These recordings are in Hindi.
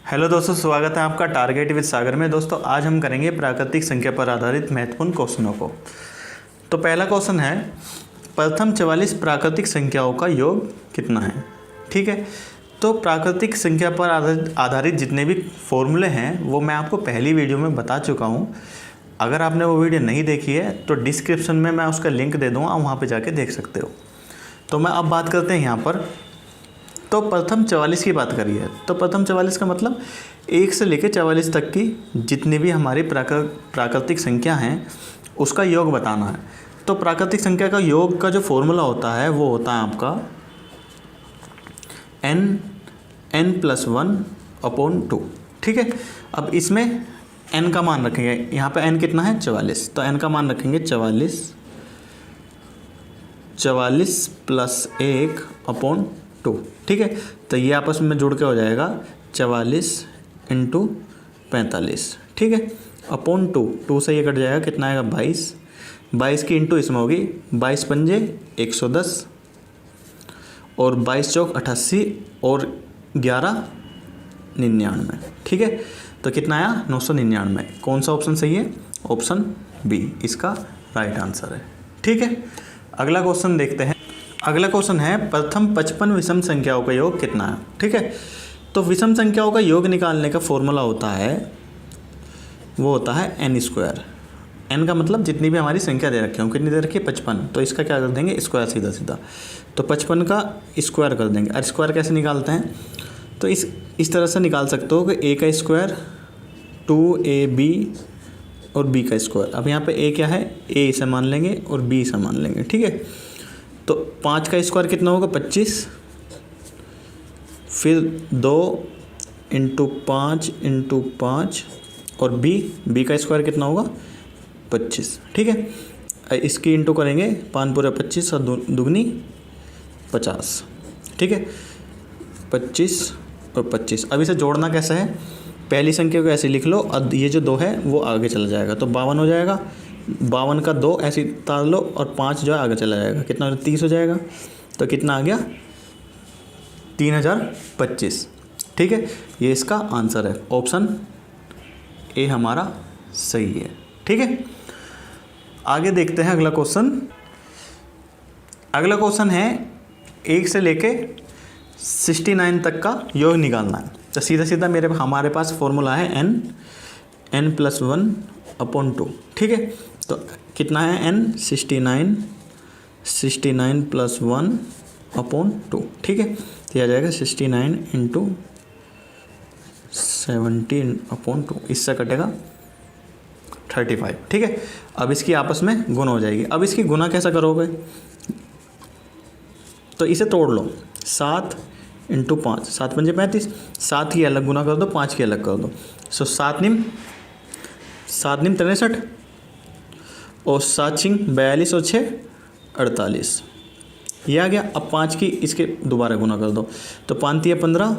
हेलो दोस्तों, स्वागत है आपका टारगेट विद सागर में। दोस्तों आज हम करेंगे प्राकृतिक संख्या पर आधारित महत्वपूर्ण क्वेश्चनों को। तो पहला क्वेश्चन है, प्रथम 44 प्राकृतिक संख्याओं का योग कितना है। ठीक है, तो प्राकृतिक संख्या पर आधारित जितने भी फॉर्मूले हैं वो मैं आपको पहली वीडियो में बता चुका हूँ। अगर आपने वो वीडियो नहीं देखी है तो डिस्क्रिप्शन में मैं उसका लिंक दे दूँगा, वहाँ पर जाके देख सकते हो। तो मैं अब बात करते हैं यहाँ पर। तो प्रथम 44 की बात करिए, तो प्रथम 44 का मतलब 1 से लेकर 44 तक की जितनी भी हमारी प्राकृतिक संख्या हैं उसका योग बताना है। तो प्राकृतिक संख्या का योग का जो फॉर्मूला होता है वो होता है आपका n+1/2। ठीक है, अब इसमें n का मान रखेंगे। यहाँ पे n कितना है 44, तो n का मान रखेंगे 44 + 1/2। ठीक है, तो ये आपस में जुड़ के हो जाएगा 44 × 45। ठीक है, अपॉन 2 से ये कट जाएगा, कितना आएगा 22 की इंटू इसमें होगी 22 पंजे 110 और 22 चौक 88 और 11 99। ठीक है, तो कितना आया 999। कौन सा ऑप्शन सही है? ऑप्शन बी इसका राइट आंसर है। ठीक है, अगला क्वेश्चन देखते हैं। अगला क्वेश्चन है, प्रथम 55 विषम संख्याओं का योग कितना है। ठीक है, तो विषम संख्याओं का योग निकालने का फॉर्मूला होता है वो होता है n²। n का मतलब जितनी भी हमारी संख्या दे रखी है, कितनी दे रखी है 55, तो इसका क्या कर देंगे स्क्वायर सीधा सीधा। तो 55 का स्क्वायर कर देंगे। और स्क्वायर कैसे निकालते हैं? तो इस तरह से निकाल सकते हो कि a का स्क्वायर 2ab और b का स्क्वायर। अब यहाँ पे a क्या है, a इसे मान लेंगे और b इसे मान लेंगे। ठीक है, तो 5 का स्क्वायर कितना होगा 25, फिर 2 × 5 × 5 और b का स्क्वायर कितना होगा 25। ठीक है, इसकी इंटू करेंगे 5 पूरे 25 और दुगनी 50। ठीक है, 25 और 25। अब इसे जोड़ना कैसे है? पहली संख्या को ऐसे लिख लो और ये जो 2 है वो आगे चला जाएगा, तो 52 हो जाएगा। 52 का 2 ऐसे उतार लो और 5 जो है आगे चला जाएगा, कितना 30 हो जाएगा। तो कितना आ गया 3025। ठीक है, ये इसका आंसर है। ऑप्शन ए हमारा सही है। ठीक है, आगे देखते हैं अगला क्वेश्चन। अगला क्वेश्चन है 1 से लेके 69 तक का योग निकालना है। तो सीधा सीधा हमारे पास फॉर्मूला है n+1/2। ठीक है, तो कितना है n 69 + 1/2। ठीक है, तो आ जाएगा 69 × 17/2। इससे कटेगा 35। ठीक है, अब इसकी आपस में गुना हो जाएगी। अब इसकी गुना कैसा करोगे? तो इसे तोड़ लो, 7 × 5, 7 पंजे 35। 7 की अलग गुना कर दो, 5 की अलग कर दो। सो 7 निम 63 और 7 छिंग 42 और 6 48। ये आ गया। अब 5 की इसके दोबारा गुना कर दो, तो 5 × 15,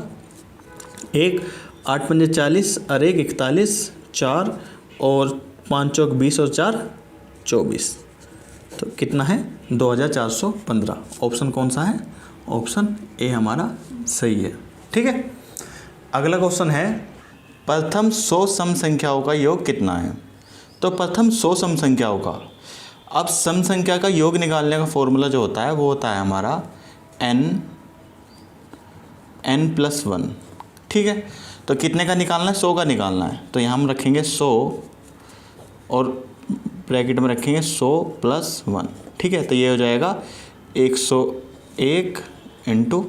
1 8 पंजे 40 और 1 41 4 और 5 चौक 20 और 4 24। तो कितना है 2415। ऑप्शन कौन सा है? ऑप्शन ए हमारा सही है। ठीक है, अगला क्वेश्चन है, प्रथम 100 सम संख्याओं का योग कितना है। तो प्रथम 100 सम संख्याओं का, अब सम संख्या का योग निकालने का फॉर्मूला जो होता है वो होता है हमारा n+1। ठीक है, तो कितने का निकालना है? 100 का निकालना है। तो यहाँ हम रखेंगे 100 और ब्रैकेट में रखेंगे 100 + 1। ठीक है, तो ये हो जाएगा 101 ×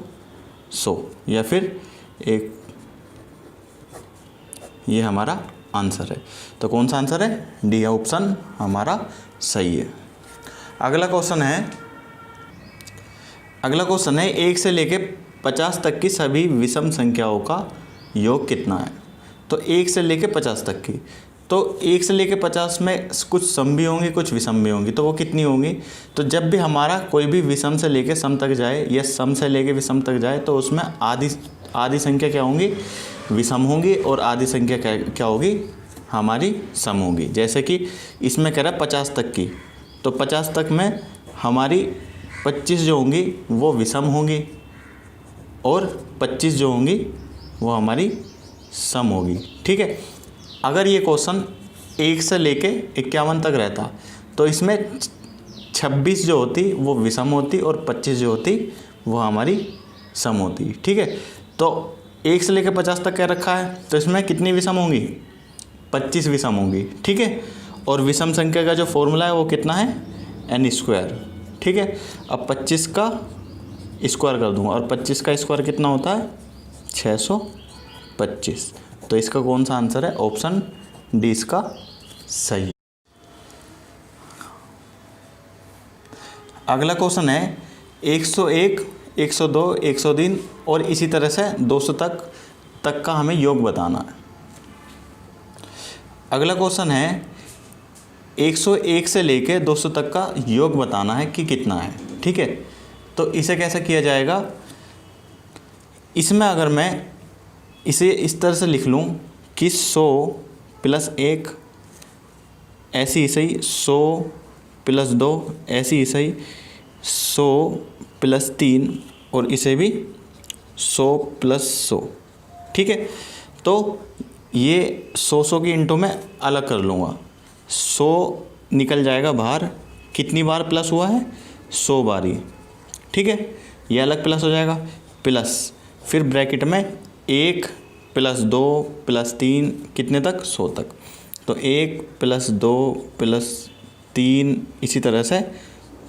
100 या फिर 1। ये हमारा आंसर है। तो कौन सा आंसर है? डी ऑप्शन हमारा सही है। अगला क्वेश्चन है 1 से लेके 50 तक की सभी विषम संख्याओं का योग कितना है। तो 1 से लेके 50 तक की, तो 1 से लेके 50 में कुछ सम भी होंगी कुछ विषम भी होंगी, तो वो कितनी होंगी? तो जब भी हमारा कोई भी विषम से लेके सम तक जाए या सम से लेके विषम तक जाए तो उसमें आधी संख्या क्या होंगी? विषम होंगी और आधी संख्या क्या होगी? हमारी सम होगी। जैसे कि इसमें कह रहा है 50 तक की, तो 50 तक में हमारी 25 जो होंगी वो विषम होंगी और 25 जो होंगी वो हमारी सम होगी। ठीक है, अगर ये क्वेश्चन 1 से लेके 51 तक रहता तो इसमें 26 जो होती वो विषम होती और 25 जो होती वो हमारी सम होती। ठीक है, तो 1 से लेकर 50 तक क्या रखा है, तो इसमें कितनी विषम होंगी, 25 विषम होंगी। ठीक है, और विषम संख्या का जो फॉर्मूला है वो कितना है, n²। ठीक है, अब 25 का स्क्वायर कर दूंगा और 25 का स्क्वायर कितना होता है, 625। तो इसका कौन सा आंसर है, ऑप्शन डी इसका सही है। अगला क्वेश्चन है 101, 102, 103 और इसी तरह से 200 तक का हमें योग बताना है। अगला क्वेश्चन है 101 से लेके 200 तक का योग बताना है कि कितना है। ठीक है, तो इसे कैसे किया जाएगा, इसमें अगर मैं इसे इस तरह से लिख लूँ कि 100 + 1 ऐसी ही सही, 100 + 2 ऐसी ही सही, 100 + 3 और इसे भी 100 + 100। ठीक है, तो ये 100 की इंटू में अलग कर लूँगा, 100 निकल जाएगा बाहर, कितनी बार प्लस हुआ है, 100 बार ही। ठीक है, ये अलग प्लस हो जाएगा, प्लस फिर ब्रैकेट में 1 + 2 + 3 कितने तक, 100 तक। तो 1 + 2 + 3 इसी तरह से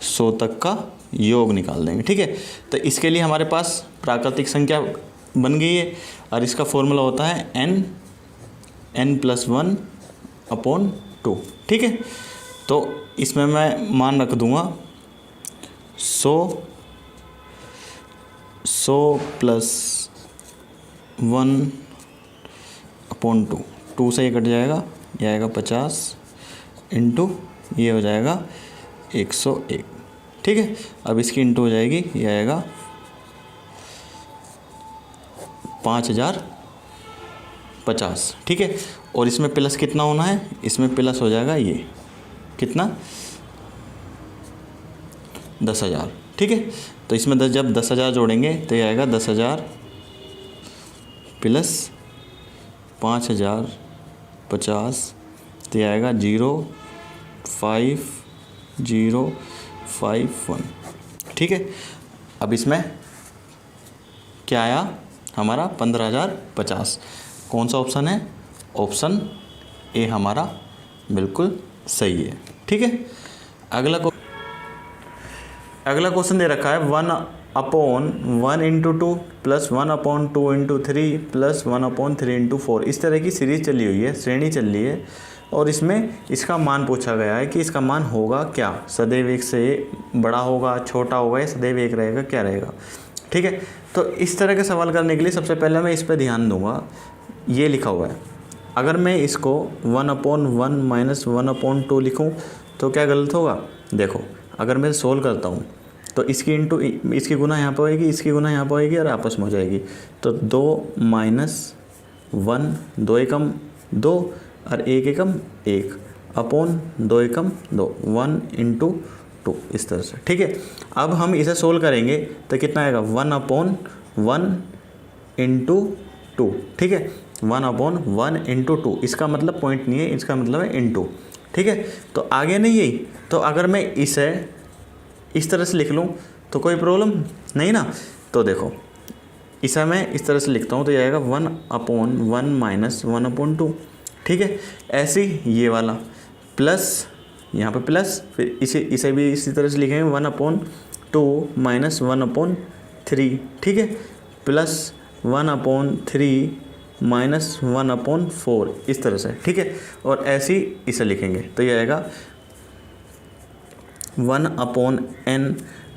100 तक का योग निकाल देंगे। ठीक है, तो इसके लिए हमारे पास प्राकृतिक संख्या बन गई है और इसका फॉर्मूला होता है n+1/2। ठीक है, तो इसमें मैं मान रख दूंगा 100 + 1/2, 2 से ये कट जाएगा, ये आएगा 50 इंटू ये हो जाएगा 101। ठीक है, अब इसकी इंटू हो जाएगी, ये आएगा 5050। ठीक है, और इसमें प्लस कितना होना है, इसमें प्लस हो जाएगा ये कितना, 10,000। ठीक है, तो इसमें जब 10,000 जोड़ेंगे तो ये आएगा 10,000 + 5050, तो ये आएगा 05051। ठीक है, अब इसमें क्या आया हमारा 15,050। कौन सा ऑप्शन है, ऑप्शन ए हमारा बिल्कुल सही है। ठीक है, अगला क्वेश्चन दे रखा है 1/1 × 2 + 1/2 × 3 + 1/3 × 4। इस तरह की सीरीज चली हुई है, श्रेणी चल रही है और इसमें इसका मान पूछा गया है कि इसका मान होगा क्या, सदैव 1 से बड़ा होगा, छोटा होगा या सदैव 1 रहेगा, क्या रहेगा। ठीक है, तो इस तरह के सवाल करने के लिए सबसे पहले मैं इस पर ध्यान दूंगा, ये लिखा हुआ है। अगर मैं इसको 1/1 - 1/2 लिखूं तो क्या गलत होगा, देखो अगर मैं सोल्व करता हूँ तो इसकी इंटू इसकी गुना यहाँ पर होएगी, इसकी गुना यहाँ पर होएगी और आपस में हो जाएगी। तो 2 - 1, 2 एकम 2 और 1 एकम 1 अपॉन 2 एकम 2, 1 × 2 इस तरह से। ठीक है, अब हम इसे सोल्व करेंगे तो कितना आएगा, 1/1 × 2। ठीक है, 1/1 × 2, इसका मतलब पॉइंट नहीं है, इसका मतलब है इंटू। ठीक है, तो आगे नहीं यही, तो अगर मैं इसे इस तरह से लिख लूँ तो कोई प्रॉब्लम नहीं ना। तो देखो इसे मैं इस तरह से लिखता हूँ तो ये आएगा 1/1 - 1/2। ठीक है, ऐसे ये वाला प्लस यहाँ पे प्लस, फिर इसे भी इसी तरह से लिखेंगे 1/2 - 1/3। ठीक है, प्लस 1/3 - 1/4 इस तरह से। ठीक है, और ऐसे ही इसे लिखेंगे तो ये आएगा 1/n -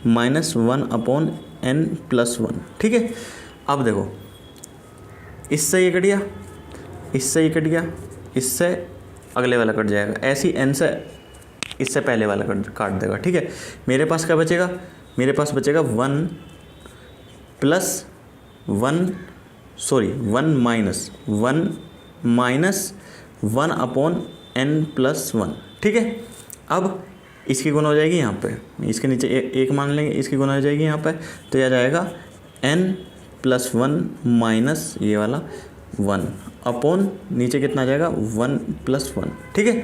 1/n+1। ठीक है, अब देखो इससे ये कट गया, इससे ये कट गया, इससे अगले वाला कट जाएगा, ऐसी n से इससे पहले वाला काट देगा। ठीक है, मेरे पास क्या बचेगा, मेरे पास बचेगा 1 -1/n+1। ठीक है, अब इसकी गुना हो जाएगी यहाँ पे, इसके नीचे एक मान लेंगे, इसकी गुना हो जाएगी यहाँ पे, तो यह जाएगा n+1 - ये वाला 1 अपॉन नीचे कितना आ जाएगा 1 + 1, ठीक है।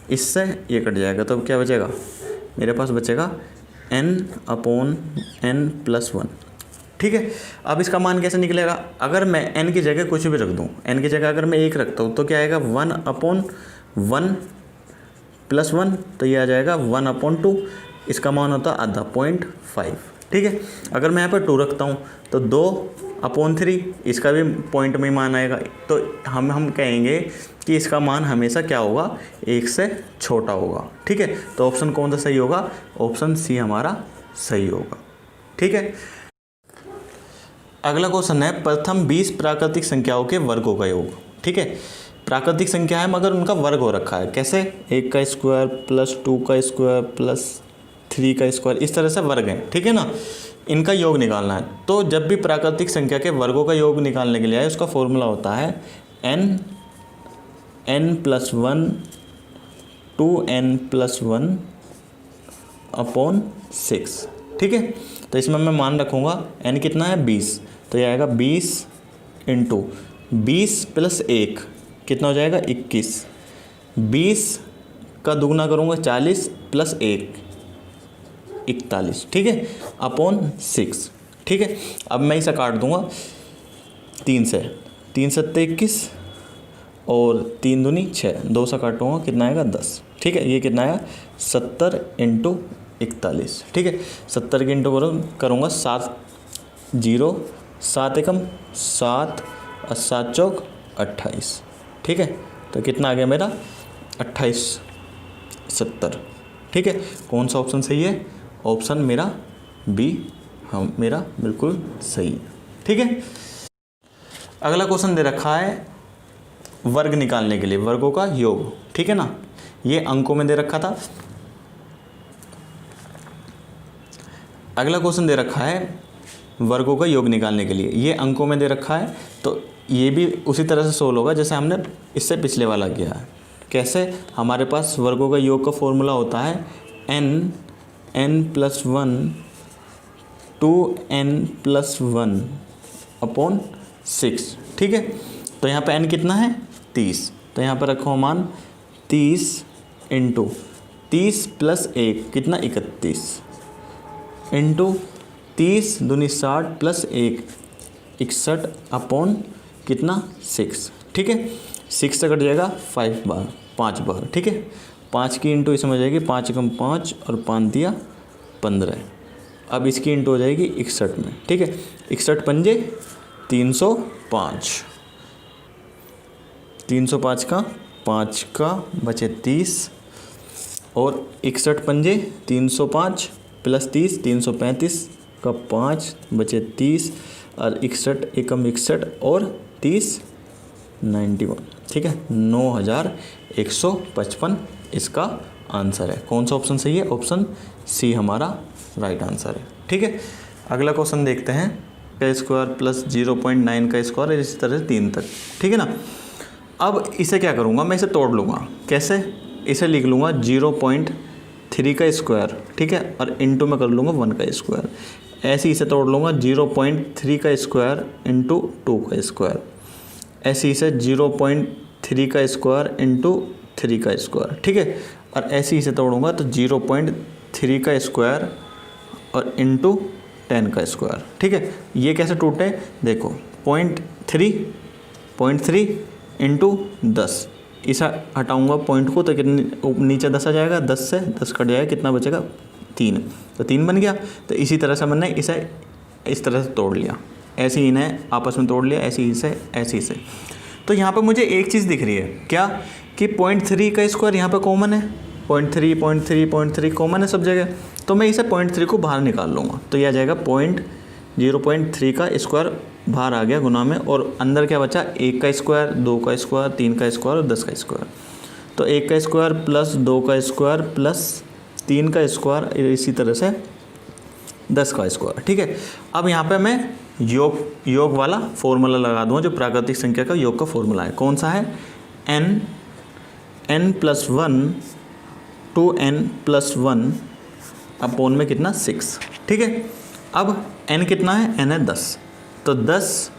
इससे ये कट जाएगा तो अब क्या बचेगा, मेरे पास बचेगा n/n+1, ठीक है। अब इसका मान कैसे निकलेगा, अगर मैं n की जगह कुछ भी रख दूँ, n की जगह अगर मैं 1 रखता हूँ तो क्या आएगा 1/1+1, तो ये आ जाएगा 1/2, इसका मान होता है आधा 0.5, ठीक है। अगर मैं यहाँ पर 2 रखता हूँ तो 2/3, इसका भी पॉइंट में मान आएगा, तो हम कहेंगे कि इसका मान हमेशा क्या होगा, 1 से छोटा होगा, ठीक है। तो ऑप्शन कौन सा सही होगा, ऑप्शन सी हमारा सही होगा, ठीक है। अगला क्वेश्चन है प्रथम 20 प्राकृतिक संख्याओं के वर्गों का योग, ठीक है। प्राकृतिक संख्या है मगर उनका वर्ग हो रखा है, कैसे, 1 का स्क्वायर प्लस 2 का स्क्वायर प्लस 3 का स्क्वायर, इस तरह से वर्ग हैं, ठीक है ना। इनका योग निकालना है, तो जब भी प्राकृतिक संख्या के वर्गों का योग निकालने के लिए आए उसका फॉर्मूला होता है n+1 2n+1 अपॉन 6, ठीक है। तो इसमें मैं मान रखूँगा n कितना है 20, तो ये आएगा 20 × 20 + 1 कितना हो जाएगा 21, 20 का दुगना करूँगा 40 + 1 41, ठीक है, अपॉन 6, ठीक है। अब मैं इसे काट दूंगा 3 से, 3 7 21 और 3 दूनी 6, 2 से काटूंगा कितना आएगा 10, ठीक है। ये कितना आया 70 × 41, ठीक है। 70 के इंटू करूँगा 7 0 7 एकम 7 और 7 चौक 28, ठीक है। तो कितना आ गया मेरा 28 70, ठीक है। कौन सा ऑप्शन सही है, ऑप्शन मेरा बी, हाँ मेरा बिल्कुल सही है, ठीक है। अगला क्वेश्चन दे रखा है वर्ग निकालने के लिए, वर्गों का योग, ठीक है ना। ये अंकों में दे रखा था। अगला क्वेश्चन दे रखा है वर्गों का योग निकालने के लिए, ये अंकों में दे रखा है, तो ये भी उसी तरह से सोल्व होगा जैसे हमने इससे पिछले वाला किया है। कैसे, हमारे पास वर्गों का योग का फॉर्मूला होता है n+1 2n+1 अपॉन 6, ठीक है। तो यहाँ पे n कितना है 30, तो यहाँ पर रखो मान 30 × 30 + 1 कितना 31 इंटू 30 दूनी 60 + 1 61 अपॉन कितना 6, ठीक है। 6 से कट जाएगा 5 बार, ठीक है। 5 की इंटू इसमें हो जाएगी 5 × 5 और 5 दिया 15, अब इसकी इंटू हो जाएगी 61 में, ठीक है। 61 पंजे 305, 305 का 5 का बचे 30 और 61 पंजे 305 + 30 335 का 5 बचे 30 और 61 एकम 61 और 30 91, ठीक है। 9155 इसका आंसर है। कौन सा ऑप्शन सही है, ऑप्शन सी हमारा राइट आंसर है, ठीक है। अगला क्वेश्चन देखते हैं, का स्क्वायर प्लस 0.9 का स्क्वायर इसी तरह से 3 तक, ठीक है ना। अब इसे क्या करूँगा, मैं इसे तोड़ लूँगा, कैसे, इसे लिख लूँगा 0.3 का स्क्वायर, ठीक है, और इंटू में कर लूँगा 1 का स्क्वायर। ऐसे इसे तोड़ लूँगा 0.3 का स्क्वायर इंटू 2 का स्क्वायर, ऐसे इसे 0.3 का स्क्वायर इंटू 3 का स्क्वायर, ठीक है। और ऐसे इसे तोड़ूंगा तो 0.3 का स्क्वायर और इंटू 10 का स्क्वायर, ठीक है। ये कैसे टूटे, देखो 0.3 इंटू 10, इसे हटाऊंगा पॉइंट को तो कितने नीचे 10 आ जाएगा, 10 से 10 कट जाएगा, कितना बचेगा 3, तो 3 बन गया। तो इसी तरह से मैंने इसे इस तरह से तोड़ लिया, ऐसे ही इन्हें आपस में तोड़ लिया, ऐसे ही से ऐसे ही से। तो यहाँ पे मुझे एक चीज़ दिख रही है, क्या कि 0.3 का स्क्वायर यहाँ पे कॉमन है, 0.3 कॉमन है सब जगह, तो मैं इसे 0.3 को बाहर निकाल लूँगा, तो यह आ जाएगा 0.3 का स्क्वायर बाहर आ गया गुना में, और अंदर क्या बचा 1 का स्क्वायर, 2 का स्क्वायर, 3 का स्क्वायर और 10 का स्क्वायर। तो 1 का स्क्वायर प्लस 2 का स्क्वायर प्लस 3 का स्क्वायर, इसी तरह से 10 का स्क्वायर, ठीक है। अब यहाँ पे मैं योग वाला फॉर्मूला लगा दूँगा, जो प्राकृतिक संख्या का योग का फॉर्मूला है। कौन सा है, n+1 2n+1 अपॉन में कितना 6, ठीक है। अब n कितना है, n है 10, तो 10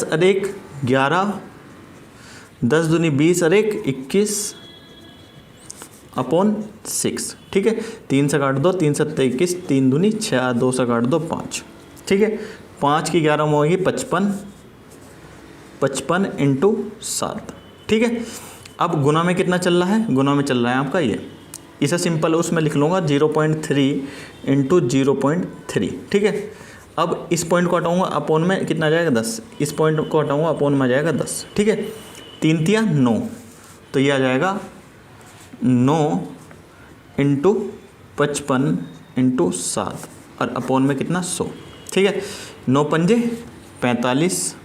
और 1 11, 10 दूनी 20 और 1 21 अपॉन 6, ठीक है। 3 से काट दो, 3 7 21, 3 दूनी 6, 2 से काट दो 5, ठीक है। 5 की 11 में होगी 55, 55 इंटू 7, ठीक है। अब गुना में कितना चल रहा है, गुना में चल रहा है आपका ये, इसे सिंपल उसमें लिख लूँगा 0.3 इंटू 0.3, ठीक है। अब इस पॉइंट को हटाऊँगा, अपॉन में कितना आ जाएगा 10, इस पॉइंट को हटाऊँगा, अपॉन में आ जाएगा 10, ठीक है। 3 तिया 9, तो ये आ जाएगा 9 इंटू 55 इंटू 7 और अपॉन में कितना 100, ठीक है। 9 पंजे 45,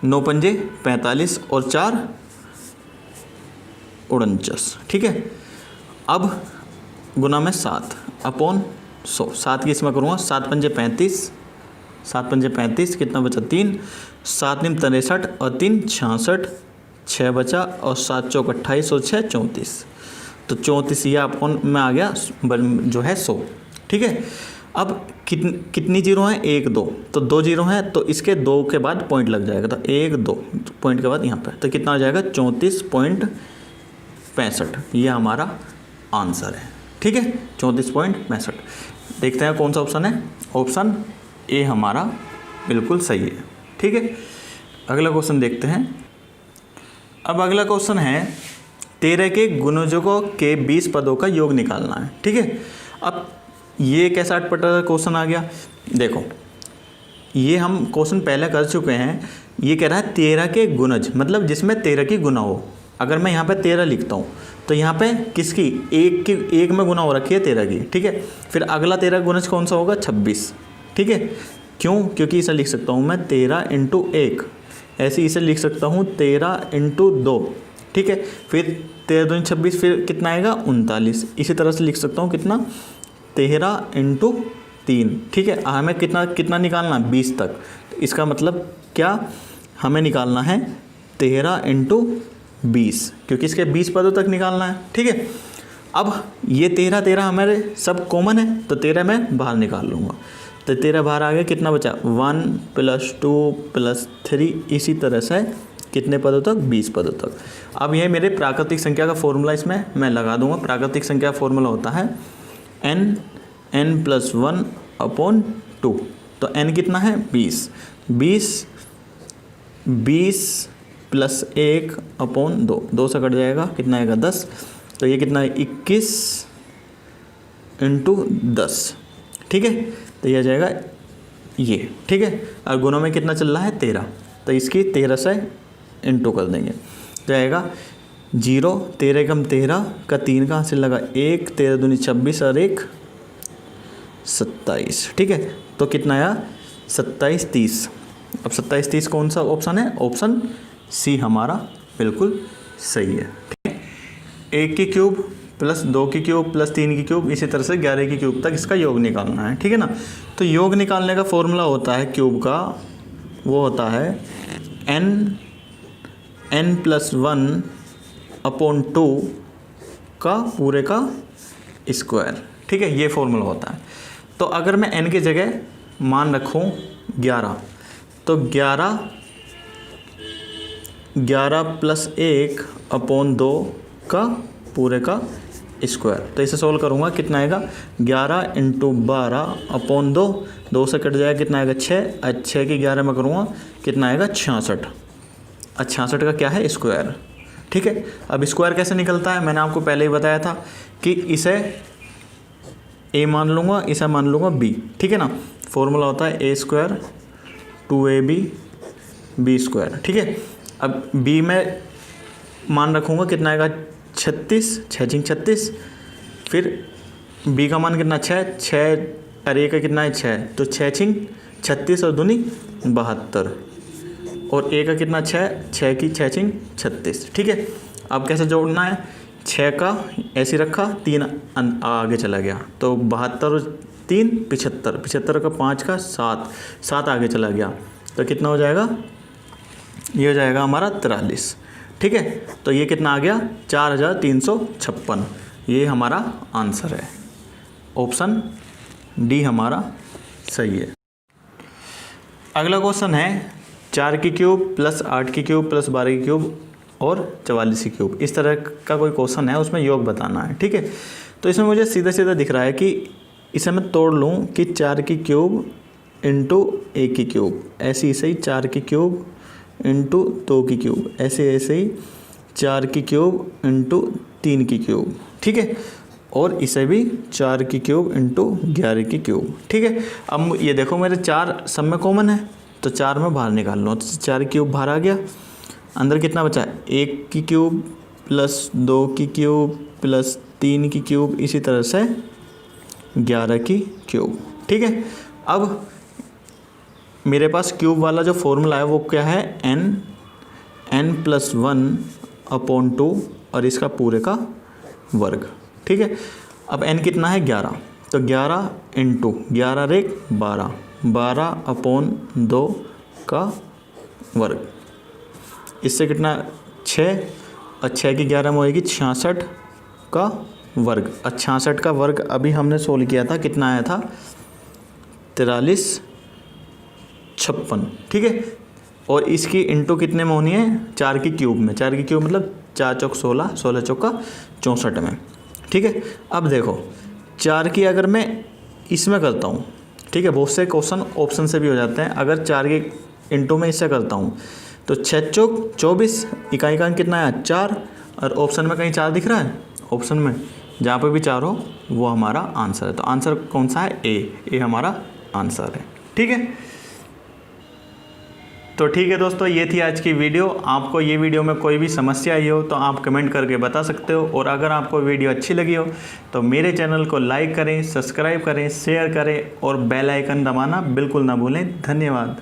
9 पंजे 45 और 4 49, ठीक है। अब गुना में 7 अपॉन 100, 7 की इसमें करूँगा, 7 पंजे 35, 7 पंजे 35, कितना बचा 3, 7 निम 63 और 3 66, 6 बचा और 7 चौक 28 और 6 34, तो 34 ये अपॉन में आ गया जो है 100, ठीक है। अब कितनी जीरो हैं, 1 2, तो 2 जीरो हैं, तो इसके 2 के बाद पॉइंट लग जाएगा, तो 1 2 पॉइंट के बाद यहाँ पे, तो कितना आ जाएगा 34.65, ये हमारा आंसर है, ठीक है। 34.65। देखते हैं कौन सा ऑप्शन है, ऑप्शन ए हमारा बिल्कुल सही है, ठीक है। अगला क्वेश्चन देखते हैं। अब अगला क्वेश्चन है 13 के गुणजों के 20 पदों का योग निकालना है, ठीक है। अब ये कैसा अटपटा क्वेश्चन आ गया, देखो ये हम क्वेश्चन पहले कर चुके हैं। ये कह रहा है 13 के गुणज, मतलब जिसमें 13 की गुना हो। अगर मैं यहाँ पे 13 लिखता हूँ तो यहाँ पे किसकी, एक में गुना हो रखी है 13 की, ठीक है। फिर अगला 13 गुणज कौन सा होगा, 26, ठीक है। क्यों, क्योंकि इसे लिख सकता हूँ मैं 13 इंटू 1, ऐसे इसे लिख सकता हूँ 13 इंटू 2, ठीक है। फिर 13 दूनी 26, फिर कितना आएगा 39, इसी तरह से लिख सकता हूँ कितना 13 इंटू 3, ठीक है। हमें कितना निकालना है 20 तक, तो इसका मतलब क्या, हमें निकालना है 13 इंटू 20, क्योंकि इसके 20 पदों तक निकालना है, ठीक है। अब ये 13 हमारे सब कॉमन है, तो 13 मैं बाहर निकाल लूँगा, तो 13 बाहर आ गया, कितना बचा 1 + 2 + 3, इसी तरह से कितने पदों तक, 20 पदों तक। अब ये मेरे प्राकृतिक संख्या का फॉर्मूला इसमें मैं लगा दूंगा। प्राकृतिक संख्या का फॉर्मूला होता है n + 1/2, तो n कितना है 20 + 1/2, 2 से कट जाएगा, कितना आएगा 10, तो ये कितना है 21 × 10, ठीक है। तो ये आ जाएगा ये, ठीक है। और गुणों में कितना चल रहा है 13, तो इसकी 13 से इंटू कर देंगे, तो आएगा 0, 13 कम 13 का 3 कहाँ से लगा 1, 13 दूनी 26 और 1 27, ठीक है। तो कितना आया 27 30। अब 27 30 कौन सा ऑप्शन है, ऑप्शन सी हमारा बिल्कुल सही है, ठीक है। 1 की क्यूब + 2 की क्यूब + 3 की क्यूब, इसी तरह से 11 की क्यूब तक इसका योग निकालना है, ठीक है ना। तो योग निकालने का फॉर्मूला होता है क्यूब का, वो होता है n + 1/2 का पूरे का स्क्वायर, ठीक है। ये फॉर्मूला होता है। तो अगर मैं n की जगह मान रखूँ 11, तो 11 + 1/2 का पूरे का स्क्वायर, तो इसे सोल्व करूँगा, कितना आएगा 11 × 12/2, 2 से कट जाएगा, कितना आएगा 6, 6 की 11 में करूँगा, कितना आएगा 66, 66 का क्या है स्क्वायर, ठीक है। अब स्क्वायर कैसे निकलता है, मैंने आपको पहले ही बताया था कि इसे a मान लूँगा, इसे मान लूँगा b, ठीक है ना। फॉर्मूला होता है a² 2ab b², ठीक है। अब b में मान रखूँगा, कितना आएगा 36, 6 × 36, फिर b का मान कितना 6 अरे का कितना है 6, तो 6 × 36 और दूनी 72, और a का कितना 6 की 6 × 36, ठीक है। अब कैसे जोड़ना है, 6 का ऐसे रखा, 3 आगे चला गया, तो 72 और 3 75, 75 का 5 का 7 आगे चला गया, तो कितना हो जाएगा, ये हो जाएगा हमारा 43, ठीक है। तो ये कितना आ गया 4356, ये हमारा आंसर है, ऑप्शन डी हमारा सही है। अगला क्वेश्चन है 4 की क्यूब प्लस 8 की क्यूब प्लस 12 की क्यूब और 44 की क्यूब, इस तरह का कोई क्वेश्चन है, उसमें योग बताना है। ठीक है, तो इसमें मुझे सीधा सीधा दिख रहा है कि इसे मैं तोड़ लूँ कि 4 की क्यूब इंटू 1 की क्यूब, ऐसे ही 4 की क्यूब इंटू 2 की क्यूब, ऐसे ही 4 की क्यूब इंटू 3 की क्यूब। ठीक है, और इसे भी 4 की क्यूब इंटू 11 की क्यूब। ठीक है, अब ये देखो मेरे 4 सब में कॉमन है, तो 4 में बाहर निकाल लो, तो 4 क्यूब बाहर आ गया, अंदर कितना बचा है 1 की क्यूब प्लस 2 की क्यूब प्लस 3 की क्यूब, इसी तरह से 11 की क्यूब। ठीक है, अब मेरे पास क्यूब वाला जो फॉर्मूला है वो क्या है, n+1/2 और इसका पूरे का वर्ग। ठीक है, अब n कितना है 11, तो 11 इंटू 11 रेक 12, 12/2 का वर्ग, इससे कितना 6, और 6 की 11 में होएगी 66 का वर्ग। 66 का वर्ग अभी हमने सोल्व किया था, कितना आया था 4356। ठीक है, और इसकी इंटू कितने में होनी है 4 की क्यूब में, 4 की क्यूब मतलब 4 चौक 16, 16 चौका 64 में। ठीक है, अब देखो 4 की अगर मैं इसमें करता हूँ, ठीक है, बहुत से क्वेश्चन ऑप्शन से भी हो जाते हैं, अगर 4 के इंटू में इससे करता हूँ तो 6 चौक 24, इकाई का कितना है 4, और ऑप्शन में कहीं 4 दिख रहा है, ऑप्शन में जहाँ पे भी 4 हो वो हमारा आंसर है। तो आंसर कौन सा है, ए हमारा आंसर है। ठीक है, तो ठीक है दोस्तों, ये थी आज की वीडियो। आपको ये वीडियो में कोई भी समस्या आई हो तो आप कमेंट करके बता सकते हो, और अगर आपको वीडियो अच्छी लगी हो तो मेरे चैनल को लाइक करें, सब्सक्राइब करें, शेयर करें और बेल आइकन दबाना बिल्कुल ना भूलें। धन्यवाद।